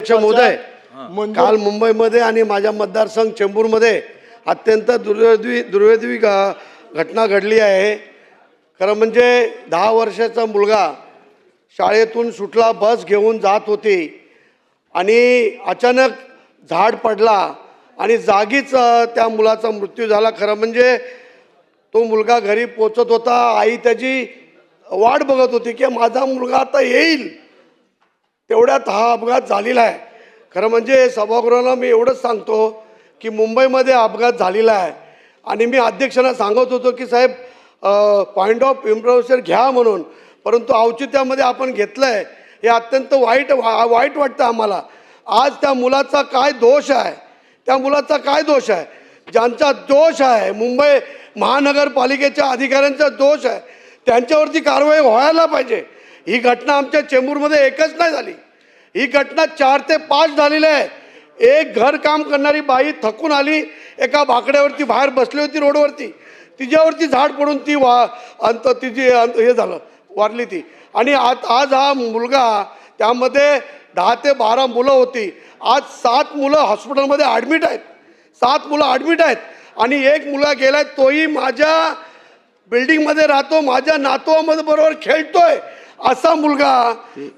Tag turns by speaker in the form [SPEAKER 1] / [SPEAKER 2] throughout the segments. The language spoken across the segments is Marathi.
[SPEAKER 1] अध्यक्ष महोदय, काल मुंबईमध्ये आणि माझ्या मतदारसंघ चेंबूरमध्ये अत्यंत दुर्दैवी घटना घडली आहे। खरं म्हणजे 10 वर्षाचा मुलगा शाळेतून सुटला, बस घेऊन जात होती आणि अचानक झाड पडला आणि जागीच त्या मुलाचा मृत्यू झाला। खरं म्हणजे तो मुलगा घरी पोहोचत होता, आई त्याची वाट बघत होती की माझा मुलगा आता येईल, तेवढ्यात हा अपघात झालेला आहे। खरं म्हणजे सभागृहाला मी एवढंच सांगतो की मुंबईमध्ये अपघात झालेला आहे आणि मी अध्यक्षांना सांगत होतो की साहेब पॉईंट ऑफ इम्प्रोव्हेशन घ्या म्हणून, परंतु औचित्यामध्ये आपण घेतलं आहे, हे अत्यंत वाईट वाटतं आम्हाला। आज त्या मुलाचा काय दोष आहे, त्या मुलाचा काय दोष आहे? ज्यांचा दोष आहे, मुंबई महानगरपालिकेच्या अधिकाऱ्यांचा दोष आहे, त्यांच्यावरती कारवाई व्हायला पाहिजे। ही घटना आमच्या चेंबूरमध्ये एकच नाही झाली, ही घटना 4 ते 5 झालेली आहे। एक घर काम करणारी बाई थकून आली, एका बाकड्यावरती बाहेर बसली होती रोडवरती, तिच्यावरती झाड पडून ती हे झालं, वारली ती। आणि आज हा मुलगा, त्यामध्ये 10 ते 12 मुलं होती, आज 7 मुलं हॉस्पिटलमध्ये ॲडमिट आहेत, 7 मुलं ॲडमिट आहेत आणि एक मुलगा गेलाय, तोही माझ्या बिल्डिंगमध्ये राहतो, माझ्या नातवामध्ये बरोबर खेळतोय। असा मुलगा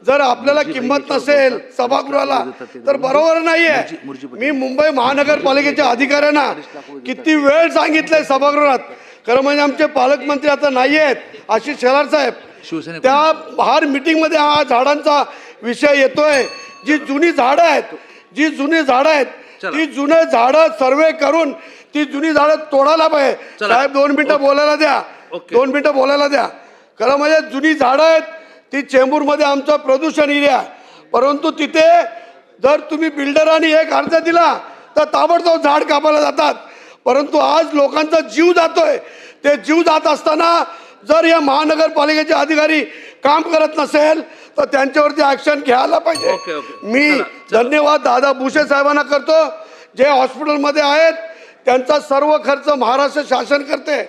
[SPEAKER 1] जर आपल्याला किंमत नसेल सभागृहाला तर बरोबर नाही आहे। मी मुंबई महानगरपालिकेच्या अधिकाऱ्यांना किती वेळ सांगितलंय सभागृहात, खरं म्हणजे आमचे पालकमंत्री आता नाही आहेत, आशिष शेलार साहेब, त्या हर मीटिंगमध्ये हा झाडांचा विषय येतोय। जी जुनी झाडं आहेत, ती जुने झाडं सर्वे करून ती जुनी झाडं तोडायला पाहिजे। साहेब 2 मिनिटं बोलायला द्या, 2 मिनिटं बोलायला द्या। खरं म्हणजे जुनी झाडं आहेत, ती चेंबूरमध्ये आमचं प्रदूषण एरिया, परंतु तिथे जर तुम्ही बिल्डरांनी एक अर्ज दिला तर ताबडतोब झाड कापायला जातात, परंतु आज लोकांचा जीव जातोय। ते जीव जात असताना जर या महानगरपालिकेचे अधिकारी काम करत नसेल तर त्यांच्यावरती ॲक्शन घ्यायला पाहिजे। मी धन्यवाद दादा भुसे साहेबांना करतो, जे हॉस्पिटलमध्ये आहेत, त्यांचा सर्व खर्च महाराष्ट्र शासन करते।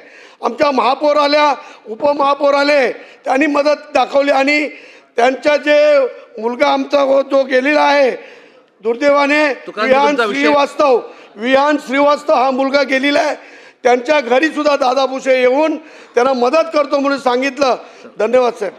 [SPEAKER 1] आमच्या महापौर आल्या, उपमहापौर आले, त्यांनी मदत दाखवली आणि त्यांच्या जे मुलगा आमचा जो गेलेला आहे दुर्दैवाने, विहान श्रीवास्तव हा मुलगा गेलेला आहे, त्यांच्या घरी सुद्धा दादा भुसे येऊन त्यांना मदत करतो म्हणून सांगितलं। धन्यवाद साहेब।